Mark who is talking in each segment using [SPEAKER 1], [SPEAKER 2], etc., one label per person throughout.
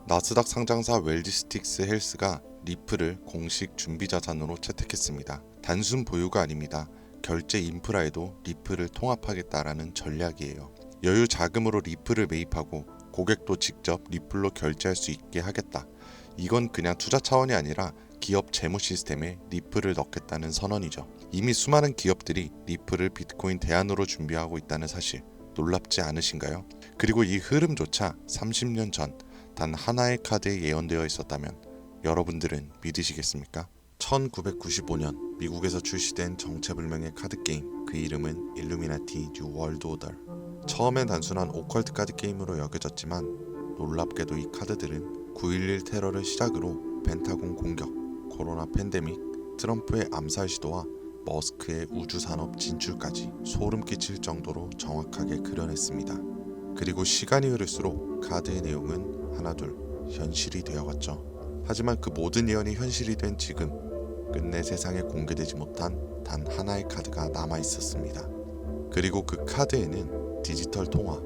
[SPEAKER 1] 나스닥 상장사 웰지스틱스 헬스가 리플을 공식 준비자산으로 채택했습니다. 단순 보유가 아닙니다. 결제 인프라에도 리플을 통합하겠다라는 전략이에요. 여유 자금으로 리플을 매입하고 고객도 직접 리플로 결제할 수 있게 하겠다. 이건 그냥 투자 차원이 아니라 기업 재무 시스템에 리플을 넣겠다는 선언이죠. 이미 수많은 기업들이 리플을 비트코인 대안으로 준비하고 있다는 사실 놀랍지 않으신가요? 그리고 이 흐름조차 30년 전 단 하나의 카드에 예언되어 있었다면 여러분들은 믿으시겠습니까? 1995년 미국에서 출시된 정체불명의 카드게임, 그 이름은 일루미나티 뉴 월드 오더. 처음엔 단순한 오컬트 카드 게임으로 여겨졌지만 놀랍게도 이 카드들은 9.11 테러를 시작으로 펜타곤 공격, 코로나 팬데믹, 트럼프의 암살 시도와 머스크의 우주산업 진출까지 소름 끼칠 정도로 정확하게 그려냈습니다. 그리고 시간이 흐를수록 카드의 내용은 하나둘 현실이 되어갔죠. 하지만 그 모든 예언이 현실이 된 지금, 끝내 세상에 공개되지 못한 단 하나의 카드가 남아있었습니다. 그리고 그 카드에는 디지털 통화,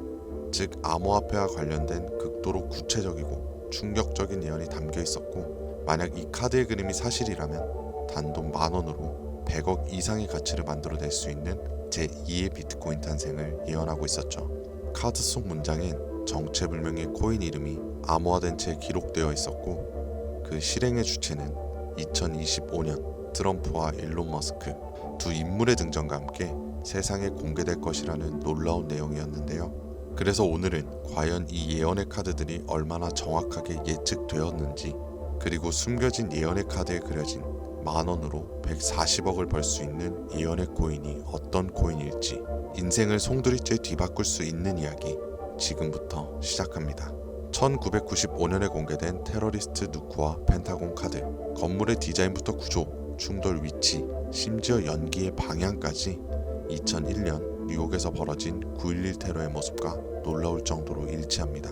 [SPEAKER 1] 즉 암호화폐와 관련된 극도로 구체적이고 충격적인 예언이 담겨 있었고, 만약 이 카드의 그림이 사실이라면 단돈 10,000원으로 100억 이상의 가치를 만들어낼 수 있는 제2의 비트코인 탄생을 예언하고 있었죠. 카드 속 문장엔 정체불명의 코인 이름이 암호화된 채 기록되어 있었고, 그 실행의 주체는 2025년 트럼프와 일론 머스크 두 인물의 등장과 함께 세상에 공개될 것이라는 놀라운 내용이었는데요. 그래서 오늘은 과연 이 예언의 카드들이 얼마나 정확하게 예측되었는지, 그리고 숨겨진 예언의 카드에 그려진 10,000원으로 140억을 벌 수 있는 예언의 코인이 어떤 코인일지, 인생을 송두리째 뒤바꿀 수 있는 이야기 지금부터 시작합니다. 1995년에 공개된 테러리스트 누크와 펜타곤 카드, 건물의 디자인부터 구조, 충돌 위치, 심지어 연기의 방향까지 2001년 뉴욕에서 벌어진 9.11 테러의 모습과 놀라울 정도로 일치합니다.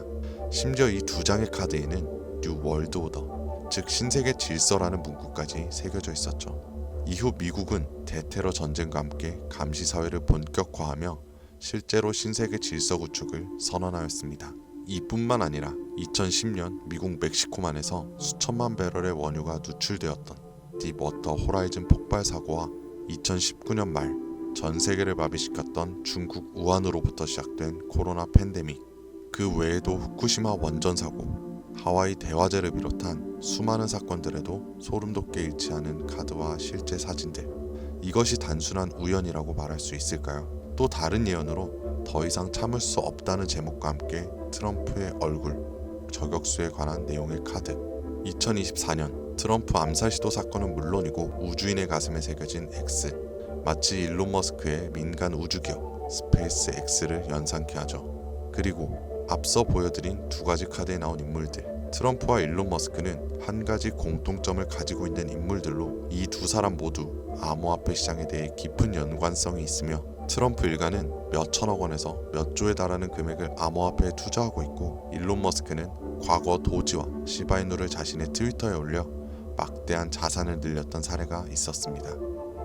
[SPEAKER 1] 심지어 이 두 장의 카드에는 뉴 월드 오더, 즉 신세계 질서라는 문구까지 새겨져 있었죠. 이후 미국은 대테러 전쟁과 함께 감시 사회를 본격화하며 실제로 신세계 질서 구축을 선언하였습니다. 이뿐만 아니라 2010년 미국 멕시코만에서 수천만 배럴의 원유가 누출되었던 딥워터 호라이즌 폭발 사고와 2019년 말 전 세계를 마비시켰던 중국 우한으로부터 시작된 코로나 팬데믹, 그 외에도 후쿠시마 원전 사고, 하와이 대화재를 비롯한 수많은 사건들에도 소름 돋게 일치하는 카드와 실제 사진들, 이것이 단순한 우연이라고 말할 수 있을까요? 또 다른 예언으로 더 이상 참을 수 없다는 제목과 함께 트럼프의 얼굴, 저격수에 관한 내용의 카드, 2024년 트럼프 암살 시도 사건은 물론이고 우주인의 가슴에 새겨진 X, 마치 일론 머스크의 민간 우주기업 스페이스 X를 연상케 하죠. 그리고 앞서 보여드린 두 가지 카드에 나온 인물들, 트럼프와 일론 머스크는 한 가지 공통점을 가지고 있는 인물들로 이 두 사람 모두 암호화폐 시장에 대해 깊은 연관성이 있으며, 트럼프 일가는 몇 천억 원에서 몇 조에 달하는 금액을 암호화폐에 투자하고 있고, 일론 머스크는 과거 도지와 시바이누를 자신의 트위터에 올려 막대한 자산을 늘렸던 사례가 있었습니다.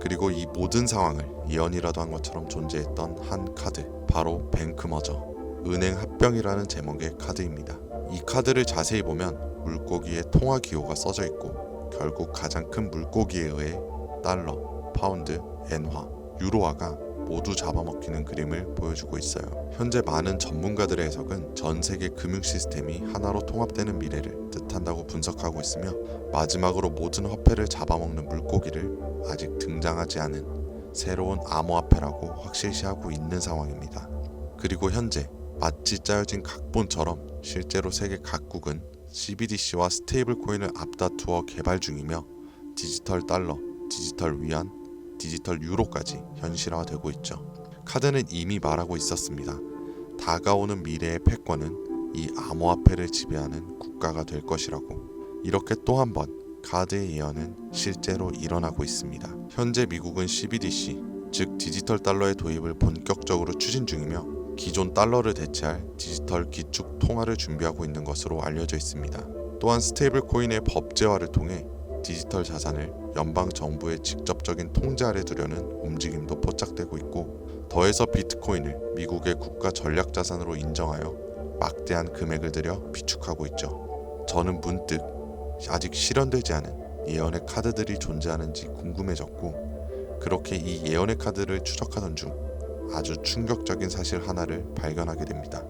[SPEAKER 1] 그리고 이 모든 상황을 예언이라도 한 것처럼 존재했던 한 카드, 바로 뱅크머저, 은행 합병이라는 제목의 카드입니다. 이 카드를 자세히 보면 물고기의 통화 기호가 써져 있고, 결국 가장 큰 물고기에 의해 달러, 파운드, 엔화, 유로화가 모두 잡아먹히는 그림을 보여주고 있어요. 현재 많은 전문가들의 해석은 전 세계 금융 시스템이 하나로 통합되는 미래를 뜻한다고 분석하고 있으며, 마지막으로 모든 화폐를 잡아먹는 물고기를 아직 등장하지 않은 새로운 암호화폐라고 확실시하고 있는 상황입니다. 그리고 현재 마치 짜여진 각본처럼 실제로 세계 각국은 CBDC와 스테이블 코인을 앞다투어 개발 중이며, 디지털 달러, 디지털 위안, 디지털 유로까지 현실화되고 있죠. 카드는 이미 말하고 있었습니다. 다가오는 미래의 패권은 이 암호화폐를 지배하는 국가가 될 것이라고. 이렇게 또 한 번 카드의 예언은 실제로 일어나고 있습니다. 현재 미국은 CBDC, 즉 디지털 달러의 도입을 본격적으로 추진 중이며, 기존 달러를 대체할 디지털 기축 통화를 준비하고 있는 것으로 알려져 있습니다. 또한 스테이블 코인의 법제화를 통해 디지털 자산을 연방 정부의 직접적인 통제 아래 두려는 움직임도 포착되고 있고, 더해서 비트코인을 미국의 국가 전략 자산으로 인정하여 막대한 금액을 들여 비축하고 있죠. 저는 문득 아직 실현되지 않은 예언의 카드들이 존재하는지 궁금해졌고, 그렇게 이 예언의 카드를 추적하던 중 아주 충격적인 사실 하나를 발견하게 됩니다.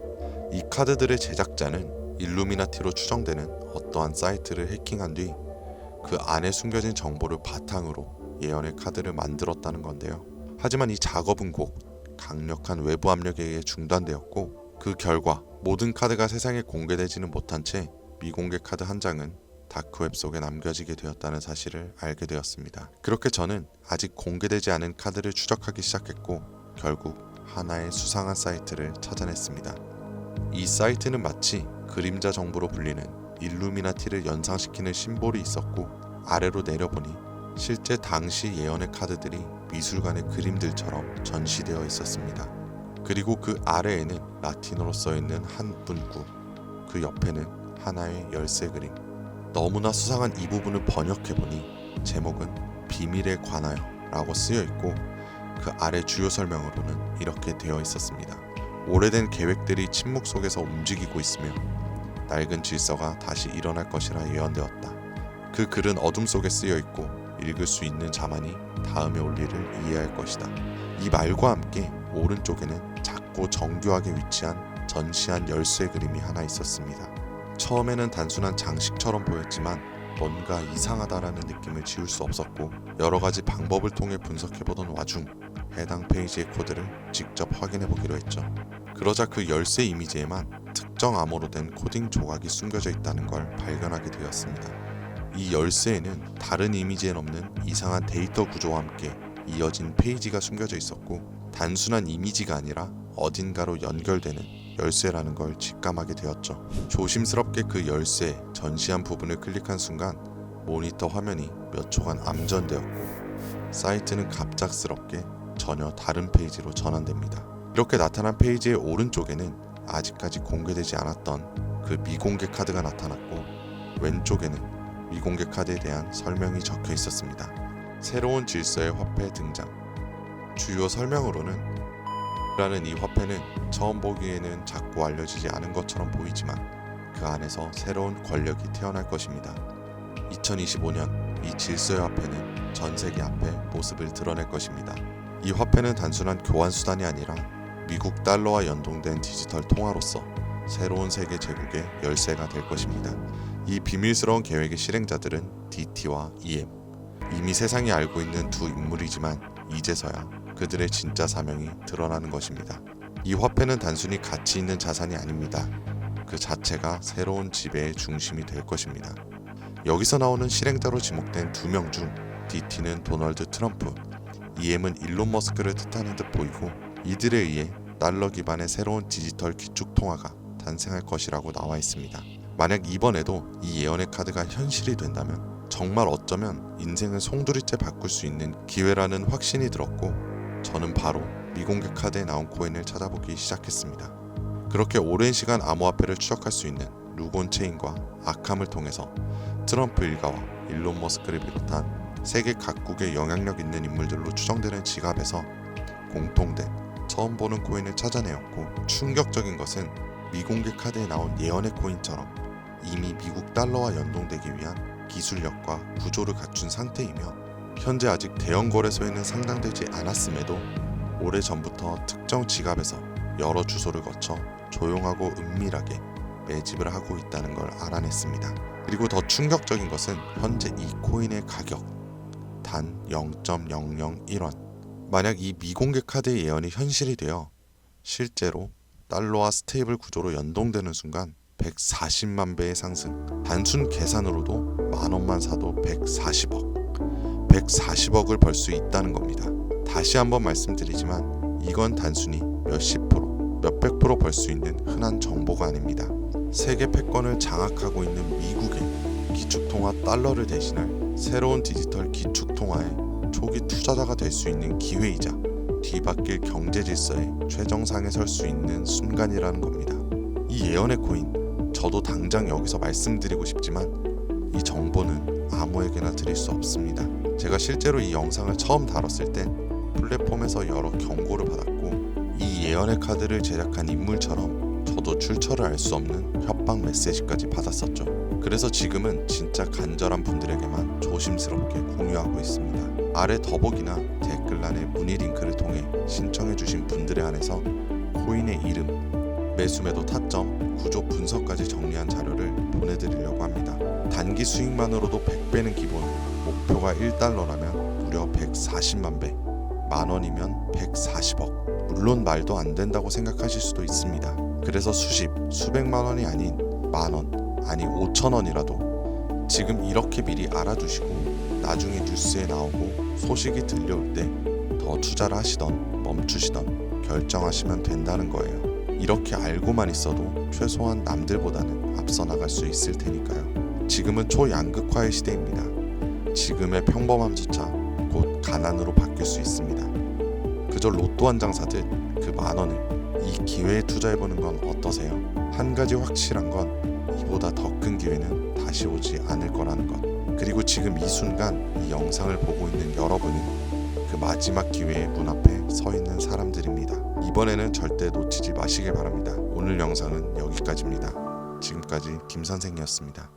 [SPEAKER 1] 이 카드들의 제작자는 일루미나티로 추정되는 어떠한 사이트를 해킹한 뒤 그 안에 숨겨진 정보를 바탕으로 예언의 카드를 만들었다는 건데요. 하지만 이 작업은 곧 강력한 외부 압력에 의해 중단되었고, 그 결과 모든 카드가 세상에 공개되지는 못한 채 미공개 카드 한 장은 다크웹 속에 남겨지게 되었다는 사실을 알게 되었습니다. 그렇게 저는 아직 공개되지 않은 카드를 추적하기 시작했고, 결국 하나의 수상한 사이트를 찾아냈습니다. 이 사이트는 마치 그림자 정보로 불리는 일루미나티를 연상시키는 심볼이 있었고, 아래로 내려보니 실제 당시 예언의 카드들이 미술관의 그림들처럼 전시되어 있었습니다. 그리고 그 아래에는 라틴어로 써있는 한 문구, 그 옆에는 하나의 열쇠 그림. 너무나 수상한 이 부분을 번역해보니 제목은 비밀에 관하여 라고 쓰여있고, 그 아래 주요 설명으로는 이렇게 되어 있었습니다. 오래된 계획들이 침묵 속에서 움직이고 있으며 낡은 질서가 다시 일어날 것이라 예언되었다. 그 글은 어둠 속에 쓰여있고 읽을 수 있는 자만이 다음에 올 일을 이해할 것이다. 이 말과 함께 오른쪽에는 작고 정교하게 위치한 전시한 열쇠 그림이 하나 있었습니다. 처음에는 단순한 장식처럼 보였지만 뭔가 이상하다라는 느낌을 지울 수 없었고, 여러가지 방법을 통해 분석해보던 와중 해당 페이지의 코드를 직접 확인해보기로 했죠. 그러자 그 열쇠 이미지에만 특정 암호로 된 코딩 조각이 숨겨져 있다는 걸 발견하게 되었습니다. 이 열쇠에는 다른 이미지엔 없는 이상한 데이터 구조와 함께 이어진 페이지가 숨겨져 있었고, 단순한 이미지가 아니라 어딘가로 연결되는 열쇠라는 걸 직감하게 되었죠. 조심스럽게 그 열쇠 전시한 부분을 클릭한 순간 모니터 화면이 몇 초간 암전되었고, 사이트는 갑작스럽게 전혀 다른 페이지로 전환됩니다. 이렇게 나타난 페이지의 오른쪽에는 아직까지 공개되지 않았던 그 미공개 카드가 나타났고, 왼쪽에는 미공개 카드에 대한 설명이 적혀 있었습니다. 새로운 질서의 화폐 등장. 주요 설명으로는 라는 이 화폐는 처음 보기에는 작고 알려지지 않은 것처럼 보이지만 그 안에서 새로운 권력이 태어날 것입니다. 2025년 이 질서의 화폐는 전 세계 앞에 모습을 드러낼 것입니다. 이 화폐는 단순한 교환 수단이 아니라 미국 달러와 연동된 디지털 통화로서 새로운 세계 제국의 열쇠가 될 것입니다. 이 비밀스러운 계획의 실행자들은 DT와 EM. 이미 세상이 알고 있는 두 인물이지만 이제서야 그들의 진짜 사명이 드러나는 것입니다. 이 화폐는 단순히 가치 있는 자산이 아닙니다. 그 자체가 새로운 지배의 중심이 될 것입니다. 여기서 나오는 실행자로 지목된 두 명 중 DT는 도널드 트럼프, EM은 일론 머스크를 뜻하는 듯 보이고, 이들에 의해 달러 기반의 새로운 디지털 기축 통화가 탄생할 것이라고 나와 있습니다. 만약 이번에도 이 예언의 카드가 현실이 된다면 정말 어쩌면 인생을 송두리째 바꿀 수 있는 기회라는 확신이 들었고, 저는 바로 미공개 카드에 나온 코인을 찾아보기 시작했습니다. 그렇게 오랜 시간 암호화폐를 추적할 수 있는 루곤 체인과 아캄을 통해서 트럼프 일가와 일론 머스크를 비롯한 세계 각국의 영향력 있는 인물들로 추정되는 지갑에서 공통된 처음 보는 코인을 찾아내었고, 충격적인 것은 미공개 카드에 나온 예언의 코인처럼 이미 미국 달러와 연동되기 위한 기술력과 구조를 갖춘 상태이며, 현재 아직 대형 거래소에는 상장되지 않았음에도 오래전부터 특정 지갑에서 여러 주소를 거쳐 조용하고 은밀하게 매집을 하고 있다는 걸 알아냈습니다. 그리고 더 충격적인 것은 현재 이 코인의 가격 단 0.001원. 만약 이 미공개 카드의 예언이 현실이 되어 실제로 달러와 스테이블 구조로 연동되는 순간 140만 배의 상승. 단순 계산으로도 만원만 사도 140억을 벌 수 있다는 겁니다. 다시 한번 말씀드리지만 이건 단순히 몇십 프로, 몇백 프로 벌 수 있는 흔한 정보가 아닙니다. 세계 패권을 장악하고 있는 미국의 기축통화 달러를 대신할 새로운 디지털 기축통화의 초기 투자자가 될 수 있는 기회이자 뒤바뀔 경제 질서의 최정상에 설 수 있는 순간이라는 겁니다. 이 예언의 코인, 저도 당장 여기서 말씀드리고 싶지만 이 정보는 아무에게나 드릴 수 없습니다. 제가 실제로 이 영상을 처음 다뤘을 땐 플랫폼에서 여러 경고를 받았고, 이 예언의 카드를 제작한 인물처럼 저도 출처를 알 수 없는 협박 메시지까지 받았었죠. 그래서 지금은 진짜 간절한 분들에게만 조심스럽게 공유하고 있습니다. 아래 더보기나 댓글란의 문의 링크를 통해 신청해주신 분들에 한해서 코인의 이름, 매수매도 타점, 구조 분석까지 정리한 자료를 보내드리려고 합니다. 단기 수익만으로도 100배는 기본, 목표가 1달러라면 무려 140만 배, 만원이면 140억. 물론 말도 안 된다고 생각하실 수도 있습니다. 그래서 수백만 원이 아닌 만원, 아니 5천 원이라도 지금 이렇게 미리 알아두시고 나중에 뉴스에 나오고 소식이 들려올 때 더 투자를 하시던 멈추시던 결정하시면 된다는 거예요. 이렇게 알고만 있어도 최소한 남들보다는 앞서 나갈 수 있을 테니까요. 지금은 초양극화의 시대입니다. 지금의 평범함조차 곧 가난으로 바뀔 수 있습니다. 그저 로또 한 장 사듯 그 만원을 이 기회에 투자해보는 건 어떠세요? 한 가지 확실한 건 이보다 더 큰 기회는 다시 오지 않을 거라는 것. 그리고 지금 이 순간 이 영상을 보고 있는 여러분은 그 마지막 기회의 문 앞에 서 있는 사람들입니다. 이번에는 절대 놓치지 마시길 바랍니다. 오늘 영상은 여기까지입니다. 지금까지 김 선생이었습니다.